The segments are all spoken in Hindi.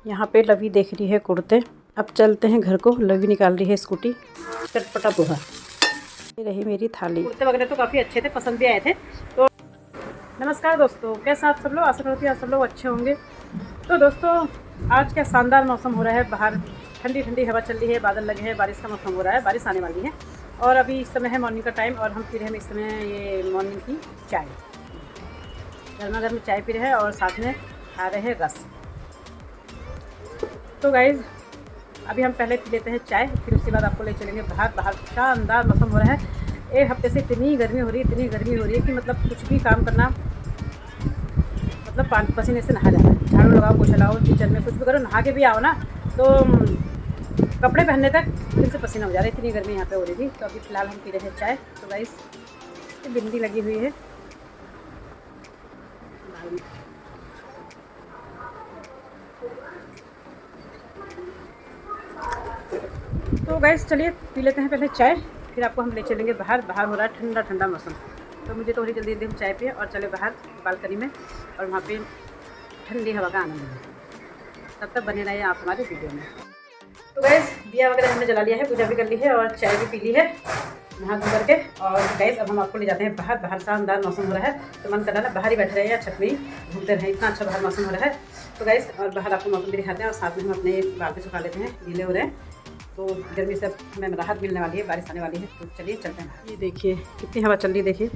यहाँ पे लवी देख रही है कुर्ते। अब चलते हैं घर को। लवी निकाल रही है स्कूटी। चटपटा पोहा। ये रही मेरी थाली। कुर्ते वगैरह तो काफ़ी अच्छे थे, पसंद भी आए थे। तो नमस्कार दोस्तों, कैसे आप सब लोग? आशा करती हूँ आप सब लोग अच्छे होंगे। तो दोस्तों, आज क्या शानदार मौसम हो रहा है। बाहर ठंडी ठंडी हवा चल रही है, बादल लगे हैं, बारिश का मौसम हो रहा है, बारिश आने वाली है। और अभी इस समय है मॉर्निंग का टाइम और हम पी रहे हैं इस समय ये मॉर्निंग की चाय। गर्मा गर्म चाय पी रहे हैं और साथ में खा रहे हैं रस। तो गाइज़, अभी हम पहले पी लेते हैं चाय, फिर उसके बाद आपको ले चलेंगे बाहर। बाहर शानदार मौसम हो रहा है। एक हफ्ते से इतनी गर्मी हो रही है कि मतलब कुछ भी काम करना मतलब पसीने से नहा जाना है। झाड़ू लगाओ, पोछा लगाओ, किचन में कुछ भी करो, नहा के भी आओ ना तो कपड़े पहनने तक फिर से पसीना हो जा रहा है। इतनी गर्मी यहाँ पे हो रही थी। तो अभी फ़िलहाल हम पी रहे हैं चाय। तो गाइस, बिंदी लगी हुई है। तो गाइस, चलिए पी लेते हैं पहले चाय, फिर आपको हम ले चलेंगे बाहर। बाहर हो रहा है ठंडा ठंडा मौसम। तो मुझे तो जल्दी जल्दी हम चाय पिए और चले बाहर बालकनी में और वहाँ पे ठंडी हवा का आनंद लें। तब तक बने रहिए आप हमारे वीडियो में। तो गाइस, दिया वगैरह हमने जला लिया है, पूजा भी कर ली है और चाय भी पी ली है नहा धो करके। और गाइस, अब हम आपको ले जाते हैं बाहर। बाहर शानदार मौसम हो रहा है, तो मन कर रहा है बाहर ही बैठे रहे या छत में ही घूमते रहे। इतना अच्छा बाहर मौसम हो रहा है। तो गाइस, और बाहर आपको मौसम भी दिखाते हैं और साथ में हम अपने बाल भी सुखा लेते हैं, गीले हो रहे हैं। तो गर्मी से हमें राहत मिलने वाली है, बारिश आने वाली है। तो चलिए चलते हैं। ये देखिए कितनी हवा चल रही है। देखिए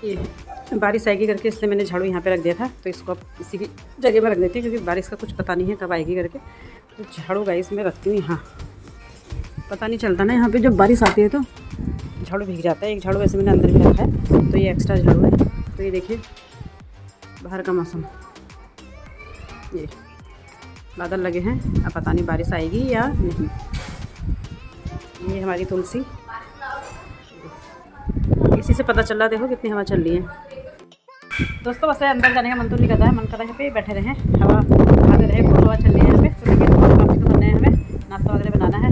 ये बारिश आएगी करके इसलिए मैंने झाड़ू यहाँ पे रख दिया था। तो इसको अब किसी भी जगह में रख देती हूँ क्योंकि बारिश का कुछ पता नहीं है कब आएगी करके। तो झाड़ू गाइस में रखती हूँ यहाँ, पता नहीं चलता ना। यहाँ पे जब बारिश आती है तो झाड़ू भीग जाता है। एक झाड़ू वैसे मैंने अंदर भी रखा है, तो ये एक्स्ट्रा झाड़ू है। तो ये देखिए बाहर का मौसम, ये बादल लगे हैं। अब पता नहीं बारिश आएगी या नहीं। ये हमारी तुलसी, इसी से पता चल रहा है। देखो कितनी हवा चल रही है। दोस्तों, बस अंदर जाने का मन तो नहीं कर रहा है। मन कर रहा है यहाँ पे बैठे रहें, हवा खाते रहे, खूब हवा चल रही है यहाँ पे। तो लेकिन काफ़ी तो करना है, हमें नाश्ता वगैरह बनाना है।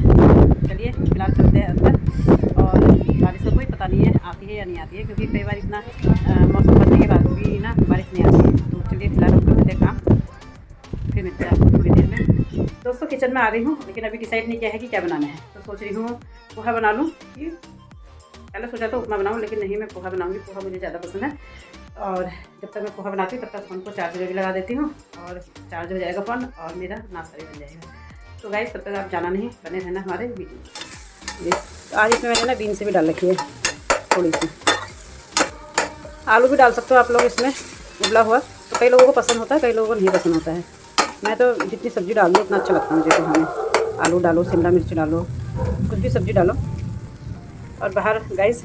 चलिए फिलहाल चलते हैं अंदर। और बारिश का कोई पता नहीं है आती है या नहीं आती है, क्योंकि कई बार इतना मौसम बनने के बाद भी ना बारिश नहीं आती है। तो चलिए फिलहाल हम करते हैं काम, फिर मिलते हैं आपको थोड़ी देर में। दोस्तों, किचन में आ रही हूँ, लेकिन अभी डिसाइड नहीं किया है कि क्या बनाना है। तो सोच रही हूँ पोहा बना लूँ। पहले सोचा तो उपमा बनाऊँ, लेकिन नहीं, मैं पोहा बनाऊँगी। पोहा मुझे ज़्यादा पसंद है। और जब तक मैं पोहा बनाती हूँ तब तक फ़ोन को चार्जर भी लगा देती हूँ और चार्ज हो जाएगा फ़ोन और मेरा नाश्ता भी बन जाएगा। तो गाइस, तब तक आप जाना नहीं, बने रहना हमारे वीडियो। आज इसमें मैंने ना बीन से भी डाल रखी है थोड़ी सी। आलू भी डाल सकते हो आप लोग इसमें, उबला हुआ। तो कई लोगों को पसंद होता है, कई लोगों को नहीं पसंद होता है। मैं तो जितनी सब्ज़ी डाल दूँ उतना अच्छा लगता है मुझे। तो हमें आलू डालो, शिमला मिर्च डालो, कुछ भी सब्ज़ी डालो। और बाहर गाइस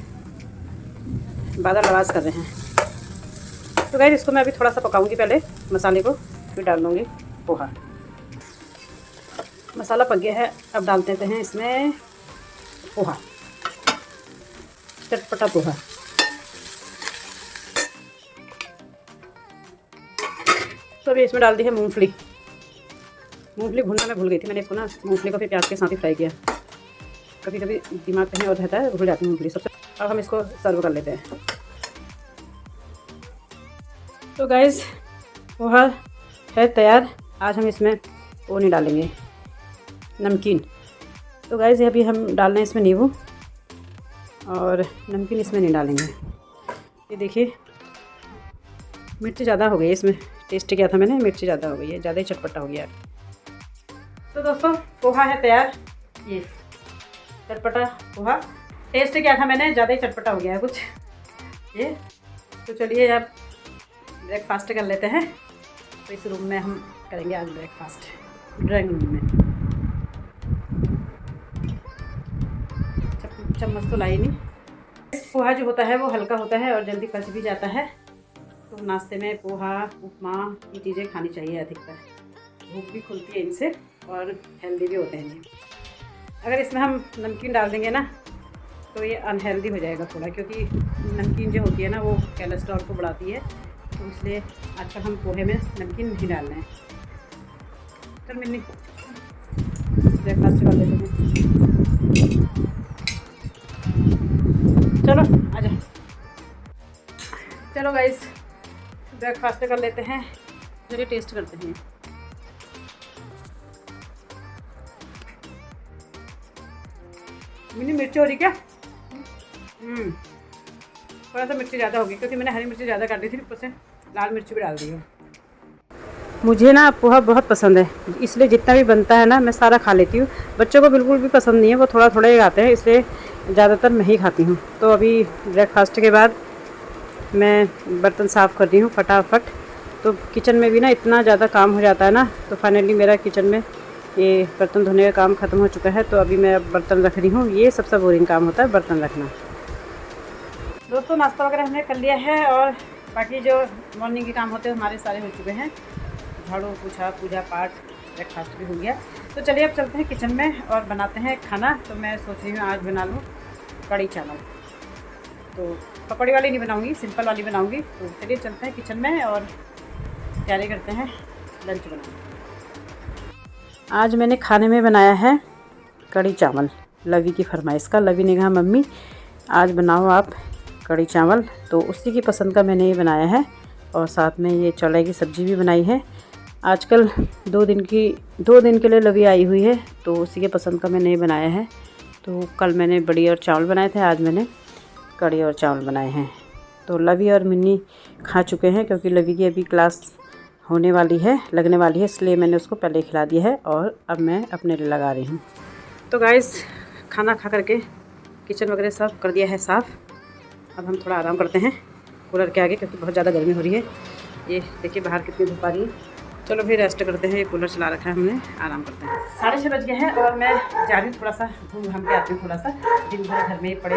बादल आवाज़ कर रहे हैं। तो गाइस, इसको मैं अभी थोड़ा सा पकाऊंगी पहले मसाले को, फिर डाल दूँगी पोहा। मसाला पक गया है, अब डाल देते हैं इसमें पोहा, चटपटा पोहा। तो अभी इसमें डाल दी है मूंगफली। मूंगफली भूनना मैं भूल गई थी। मैंने इसको ना मूंगफली को फिर प्याज के साथ ही फ्राई किया। कभी कभी दिमाग कहीं और रहता है, भूल जाती हूँ मूंगफली सबसे। अब हम इसको सर्व कर लेते हैं। तो गाइस, पोहा है तैयार। आज हम इसमें वो नहीं डालेंगे, नमकीन। तो गाइस, अभी हम डाल रहे हैं इसमें नींबू और नमकीन इसमें नहीं डालेंगे। ये देखिए मिर्ची ज़्यादा हो गई है इसमें। टेस्ट किया था मैंने, मिर्ची ज़्यादा हो गई है, ज़्यादा ही चटपटा हो गया। तो दोस्तों, पोहा है तैयार। ये चटपटा पोहा टेस्ट किया था मैंने, ज़्यादा ही चटपटा हो गया है कुछ ये। तो चलिए अब ब्रेकफास्ट कर लेते हैं। तो इस रूम में हम करेंगे आज ब्रेकफास्ट, ड्राइंग रूम में। चम्मच तो लाई नहीं। पोहा जो होता है वो हल्का होता है और जल्दी पच भी जाता है। तो नाश्ते में पोहा, उपमा ये चीज़ें खानी चाहिए अधिकतर। भूख भी खुलती है इनसे और हेल्दी भी होते हैं ये। अगर इसमें हम नमकीन डाल देंगे ना तो ये अनहेल्दी हो जाएगा थोड़ा, क्योंकि नमकीन जो होती है ना वो कोलेस्ट्रॉल को बढ़ाती है। तो इसलिए आजकल हम पोहे में नमकीन नहीं डाल रहे हैं। चल मिन्नी, ब्रेकफास्ट कर लेते हैं। चलो आजा। चलो गाइस, ब्रेकफास्ट कर लेते हैं। चलिए टेस्ट करते हैं। मिनी मिर्ची हो रही क्या? थोड़ा सा मिर्ची ज़्यादा होगी क्योंकि मैंने हरी मिर्ची ज़्यादा काट दी थी, ऊपर से लाल मिर्ची भी डाल दी है। मुझे ना पोहा बहुत पसंद है, इसलिए जितना भी बनता है ना मैं सारा खा लेती हूँ। बच्चों को बिल्कुल भी पसंद नहीं है, वो थोड़ा थोड़ा ही खाते हैं, इसलिए ज़्यादातर मैं ही खाती हूँ। तो अभी ब्रेकफास्ट के बाद मैं बर्तन साफ़ कर रही हूँ फटाफट। तो किचन में भी ना इतना ज़्यादा काम हो जाता है ना, तो फाइनली मेरा किचन में ये बर्तन धोने का काम ख़त्म हो चुका है। तो अभी मैं बर्तन रख रही हूँ, ये सबसे बोरिंग काम होता है बर्तन रखना। दोस्तों नाश्ता वगैरह हमने कर लिया है और बाकी जो मॉर्निंग के काम होते हैं हमारे सारे हो चुके हैं। झाड़ू पोछा पूजा पाठ ब्रेकफास्ट भी हो गया। तो चलिए अब चलते हैं किचन में और बनाते हैं खाना। तो मैं सोच रही हूँ आज बना लूँ कढ़ी चावल। तो पकौड़ी वाली नहीं बनाऊँगी, सिंपल वाली बनाऊँगी। तो चलिए चलते हैं किचन में और तैयारी करते हैं लंच बनाने। आज मैंने खाने में बनाया है कढ़ी चावल, लवी की फरमाइश का। लवी ने कहा मम्मी आज बनाओ आप कढ़ी चावल, तो उसी की पसंद का मैंने ये बनाया है। और साथ में ये चौले की सब्ज़ी भी बनाई है। आजकल 2 दिन के लिए लवी आई हुई है, तो उसी के पसंद का मैंने ये बनाया है। तो कल मैंने बड़ी और चावल बनाए थे, आज मैंने कढ़ी और चावल बनाए हैं। तो लवी और मिन्नी खा चुके हैं क्योंकि लवी की अभी क्लास लगने वाली है, इसलिए मैंने उसको पहले खिला दिया है और अब मैं अपने लिए लगा रही हूँ। तो गाइस खाना खा करके किचन वगैरह सब कर दिया है साफ़। अब हम थोड़ा आराम करते हैं कूलर के आगे क्योंकि बहुत ज़्यादा गर्मी हो रही है। ये देखिए बाहर कितनी धूप आ रही है। चलो फिर रेस्ट करते हैं, ये कूलर चला रखा है हमने, आराम करते हैं। 6:30 बज गए हैं और मैं जा रही हूँ थोड़ा सा घूम घाम के आती हूँ। थोड़ा सा दिन भर घर में ही पड़े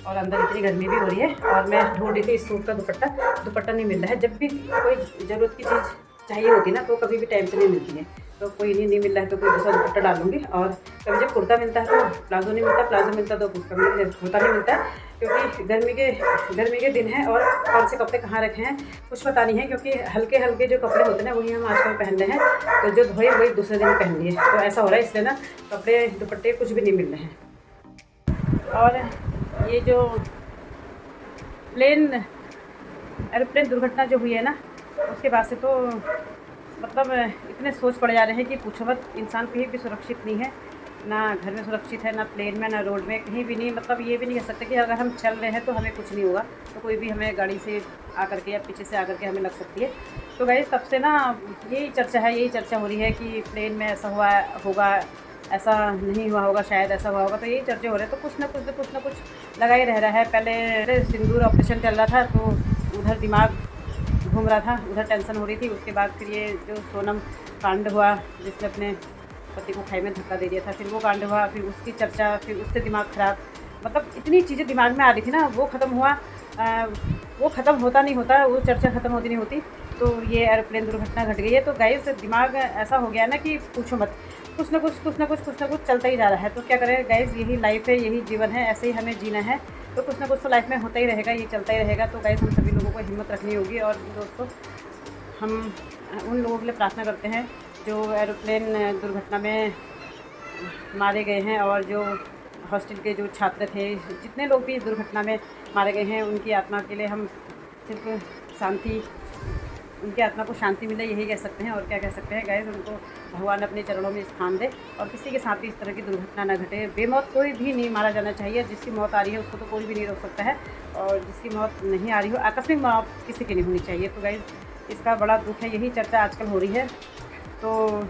और अंदर इतनी गर्मी भी हो रही है। और मैं ढूंढ रही थी इस सूट का दुपट्टा नहीं मिल रहा है। जब भी कोई ज़रूरत की चीज़ चाहिए होती ना तो कभी भी टाइम से नहीं मिलती है। तो कोई नहीं मिल रहा है तो कोई दूसरा दुपट्टा डालूंगी। और कभी जब कुर्ता मिलता है तो प्लाजो नहीं मिलता, प्लाजो मिलता तो कुर्ता नहीं मिलता, क्योंकि गर्मी के दिन है और कौन से कपड़े कहाँ रखे हैं कुछ पता नहीं है। क्योंकि हल्के जो कपड़े होते हैं ना वही हम आजकल पहन रहे हैं, तो जो धोए वही दूसरे दिन पहन लिए। तो ऐसा हो रहा है, इसलिए ना कपड़े दुपट्टे कुछ भी नहीं मिल रहे हैं। और ये जो एरोप्लेन दुर्घटना जो हुई है ना, उसके बाद से तो मतलब इतने सोच पड़ जा रहे हैं कि पूछो मत। इंसान कहीं भी सुरक्षित नहीं है, ना घर में सुरक्षित है, ना प्लेन में, ना रोड में, कहीं भी नहीं। मतलब ये भी नहीं कह सकते कि अगर हम चल रहे हैं तो हमें कुछ नहीं होगा, तो कोई भी हमें गाड़ी से आकर के या पीछे से आकर के हमें लग सकती है। तो गाइस तब से ना यही चर्चा हो रही है कि प्लेन में ऐसा हुआ होगा, ऐसा नहीं हुआ होगा, शायद ऐसा हुआ होगा। तो यही चर्चे हो रहे हैं। तो कुछ ना कुछ लगा ही रह रहा है। पहले सिंदूर ऑपरेशन चल रहा था तो उधर दिमाग घूम रहा था, उधर टेंशन हो रही थी। उसके बाद फिर ये जो सोनम कांड हुआ जिसने अपने पति को खाई में धक्का दे दिया था, फिर वो कांड हुआ, फिर उसकी चर्चा, फिर उससे दिमाग ख़राब। मतलब इतनी चीज़ें दिमाग में आ रही थी ना, वो ख़त्म हुआ, वो ख़त्म होता नहीं होता, वो चर्चा ख़त्म होती नहीं होती। तो ये एरोप्लेन दुर्घटना घट गई है। तो गाइस दिमाग ऐसा हो गया ना कि पूछो मत। कुछ ना कुछ चलता ही जा रहा है। तो क्या करें गाइस, यही लाइफ है, यही जीवन है, ऐसे ही हमें जीना है। तो कुछ ना कुछ तो लाइफ में होता ही रहेगा, ये चलता ही रहेगा। तो गाइस हम सभी लोगों को हिम्मत रखनी होगी। और दोस्तों हम उन लोगों के लिए प्रार्थना करते हैं जो एरोप्लेन दुर्घटना में मारे गए हैं, और जो हॉस्टल के जो छात्र थे, जितने लोग भी इस दुर्घटना में मारे गए हैं, उनकी आत्मा के लिए हम सिर्फ उनकी आत्मा को शांति मिले, यही कह सकते हैं। और क्या कह सकते हैं गाइस, उनको भगवान अपने चरणों में स्थान दे और किसी के साथ भी इस तरह की दुर्घटना न घटे। बेमौत कोई भी नहीं मारा जाना चाहिए। जिसकी मौत आ रही है उसको तो कोई भी नहीं रोक सकता है, और जिसकी मौत नहीं आ रही हो, आकस्मिक मौत किसी की नहीं होनी चाहिए। तो गाइस इसका बड़ा दुख है, यही चर्चा आजकल हो रही है। तो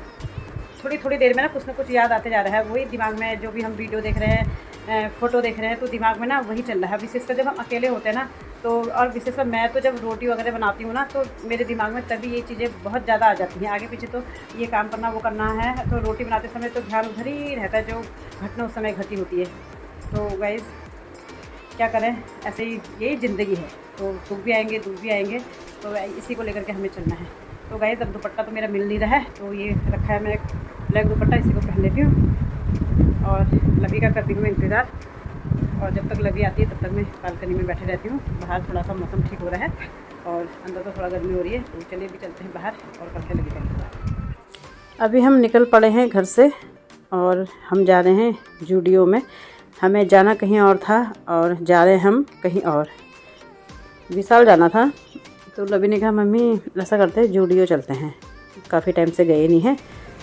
थोड़ी देर में ना कुछ याद आते जा रहा है। वही दिमाग में जो भी हम वीडियो देख रहे हैं, फ़ोटो देख रहे हैं, तो दिमाग में ना वही चल रहा है। विशेषकर जब हम अकेले होते हैं ना, तो और विशेषकर मैं तो जब रोटी वगैरह बनाती हूँ ना, तो मेरे दिमाग में तभी ये चीज़ें बहुत ज़्यादा आ जाती हैं। आगे पीछे तो ये काम करना वो करना है, तो रोटी बनाते समय तो ध्यान उधर ही रहता है, जो घटना उस समय घटी होती है। तो गाइस क्या करें, ऐसे ही यही ज़िंदगी है। तो सुख भी आएंगे, दुख भी आएंगे, तो इसी को लेकर के हमें चलना है। तो गाइस अब दुपट्टा तो मेरा मिल नहीं रहा है, तो ये रखा है मैं ब्लैक दुपट्टा, इसी को पहन लेती हूँ और लवी का करती हूँ मैं इंतज़ार। और जब तक लवी आती है तब तक मैं बालकनी में बैठे रहती हूँ। बाहर थोड़ा सा मौसम ठीक हो रहा है और अंदर तो थोड़ा गर्मी हो रही है। तो चलिए भी चलते हैं बाहर और करते लवी का इंतज़ार। अभी हम निकल पड़े हैं घर से और हम जा रहे हैं जूडियो में। हमें जाना कहीं और था और जा रहे हैं हम कहीं और। विशाल जाना था, तो लवी ने कहा मम्मी ऐसा करते हैं जूडियो चलते हैं, काफ़ी टाइम से गए नहीं हैं।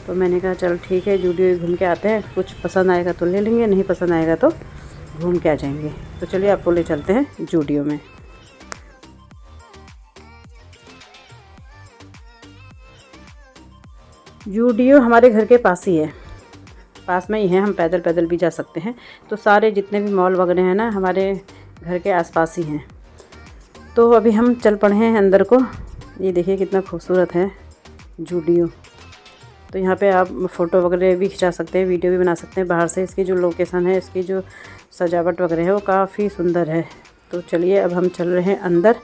तो मैंने कहा चल ठीक है, जूडियो घूम के आते हैं, कुछ पसंद आएगा तो ले लेंगे, नहीं पसंद आएगा तो घूम के आ जाएंगे। तो चलिए आपको ले चलते हैं जूडियो में। जूडियो हमारे घर के पास ही है, पास में ही है, हम पैदल पैदल भी जा सकते हैं। तो सारे जितने भी मॉल वगैरह हैं ना हमारे घर के आसपास ही हैं। तो अभी हम चल पड़े हैं अंदर को। ये देखिए कितना खूबसूरत है जूडियो। तो यहाँ पे आप फ़ोटो वगैरह भी खिंचा सकते हैं, वीडियो भी बना सकते हैं बाहर से। इसकी जो लोकेशन है, इसकी जो सजावट वगैरह है वो काफ़ी सुंदर है। तो चलिए अब हम चल रहे हैं अंदर,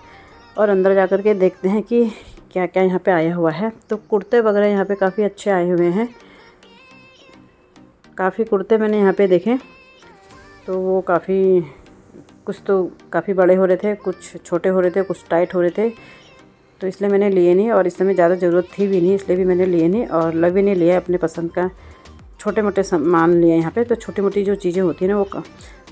और अंदर जा कर के देखते हैं कि क्या क्या यहाँ पे आया हुआ है। तो कुर्ते वगैरह यहाँ पे काफ़ी अच्छे आए हुए हैं। काफ़ी कुर्ते मैंने यहाँ पे देखे, तो वो कुछ तो काफ़ी बड़े हो रहे थे, कुछ छोटे हो रहे थे, कुछ टाइट हो रहे थे। तो इसलिए मैंने लिए नहीं, और इस समय ज़्यादा ज़रूरत थी भी नहीं, इसलिए भी मैंने लिए नहीं। और लव भी नहीं लिया अपने पसंद का, छोटे मोटे सामान लिए यहाँ पे। तो छोटी मोटी जो चीज़ें होती हैं ना वो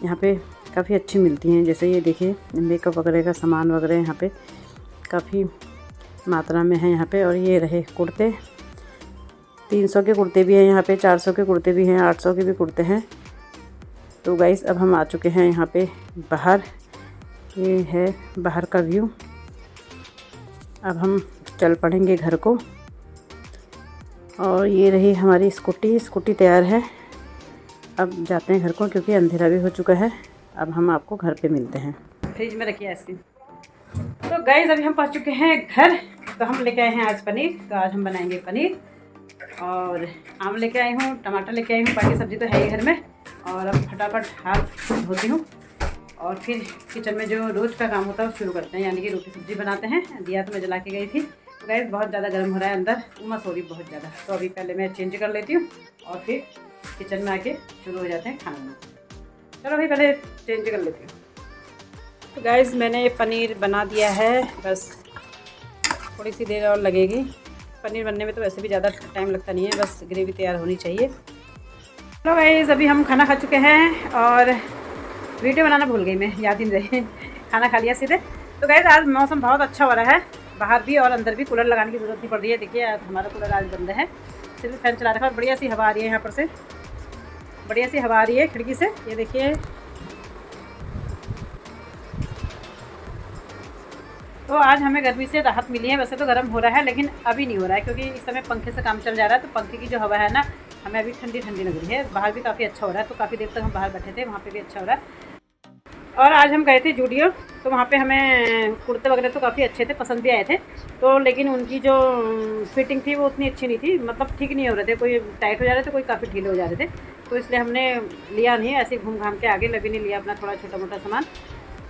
यहाँ पे काफ़ी अच्छी मिलती हैं। जैसे ये देखिए मेकअप वगैरह का सामान वगैरह यहाँ पे काफ़ी मात्रा में है यहाँ पे। और ये रहे कुर्ते, 300 के कुर्ते भी हैं यहाँ पे, 400 के कुर्ते भी हैं, 800 के भी कुर्ते हैं। तो गाइस अब हम आ चुके हैं यहाँ पे बाहर। ये है बाहर का व्यू। अब हम चल पड़ेंगे घर को। और ये रही हमारी स्कूटी तैयार है। अब जाते हैं घर को क्योंकि अंधेरा भी हो चुका है। अब हम आपको घर पे मिलते हैं। फ्रिज में रखिए आइसक्रीम। तो गाइस अभी हम पहुंच चुके हैं घर। तो हम लेके आए हैं आज पनीर। तो आज हम बनाएंगे पनीर, और आम लेके आई हूँ, टमाटर लेके आई हूँ, बाकी सब्ज़ी तो है ही घर में। और अब फटाफट हाथ धोती हूँ और फिर किचन में जो रोज़ का काम होता है वो शुरू करते हैं, यानी कि रोटी सब्ज़ी बनाते हैं। दिया तो मैं जला के गई थी। तो गाइस बहुत ज़्यादा गर्म हो रहा है अंदर, उमस हो रही बहुत ज़्यादा। तो अभी पहले मैं चेंज कर लेती हूँ और फिर किचन में आके शुरू हो जाते हैं खाना बनाना। चलो अभी पहले चेंज कर लेती हूँ। तो गाइस मैंने पनीर बना दिया है, बस थोड़ी सी देर और लगेगी। पनीर बनने में तो वैसे भी ज़्यादा टाइम लगता नहीं है, बस ग्रेवी तैयार होनी चाहिए। तो गाइस अभी हम खाना खा चुके हैं, और वीडियो बनाना भूल गई मैं, याद ही नहीं रही। खाना खा लिया सीधे। तो गाइस आज मौसम बहुत अच्छा हो रहा है, बाहर भी और अंदर भी। कूलर लगाने की ज़रूरत नहीं पड़ रही है। देखिए आज हमारा कूलर आज बंद है, सिर्फ फैन चला रखा है। और बढ़िया सी हवा आ रही है यहाँ पर से, बढ़िया सी हवा आ रही है खिड़की से। ये देखिए। तो आज हमें गर्मी से राहत मिली है। वैसे तो गर्म हो रहा है लेकिन अभी नहीं हो रहा है, क्योंकि इस समय पंखे से काम चल जा रहा है। तो पंखे की जो हवा है ना हमें अभी ठंडी ठंडी लग रही है। बाहर भी काफ़ी अच्छा हो रहा है। तो काफ़ी देर तक हम बाहर बैठे थे, वहाँ पे भी अच्छा हो रहा है। और आज हम गए थे जूडियो, तो वहाँ पे हमें कुर्ते वगैरह तो काफ़ी अच्छे थे, पसंद भी आए थे। तो लेकिन उनकी जो फिटिंग थी वो उतनी अच्छी नहीं थी, मतलब ठीक नहीं हो रहे थे। कोई टाइट हो जा रहे थे, कोई काफ़ी ढीले हो जा रहे थे। तो इसलिए हमने लिया नहीं, ऐसे घूम घाम के आगे लवी ने लिया अपना थोड़ा छोटा मोटा सामान।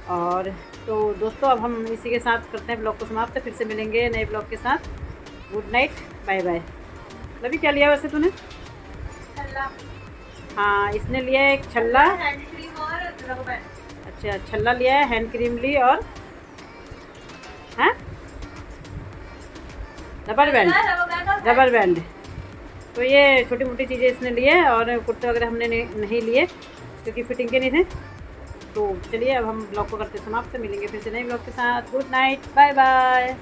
और तो दोस्तों अब हम इसी के साथ करते हैं ब्लॉग को समाप्त। फिर से मिलेंगे नए ब्लॉग के साथ। Good night, bye bye. लवी क्या लिया वैसे तूने? छल्ला। हाँ इसने लिया है एक छल्ला। अच्छा छल्ला लिया है, हैंड क्रीम ली, और हैं रबर बैंड, रबर बैंड। तो ये छोटी मोटी चीज़ें इसने लिए, और कुर्ते वगैरह हमने नहीं लिए क्योंकि फिटिंग के नहीं थे। तो चलिए अब हम ब्लॉग को करते समाप्त, मिलेंगे फिर से नए ब्लॉग के साथ। Good night, bye bye.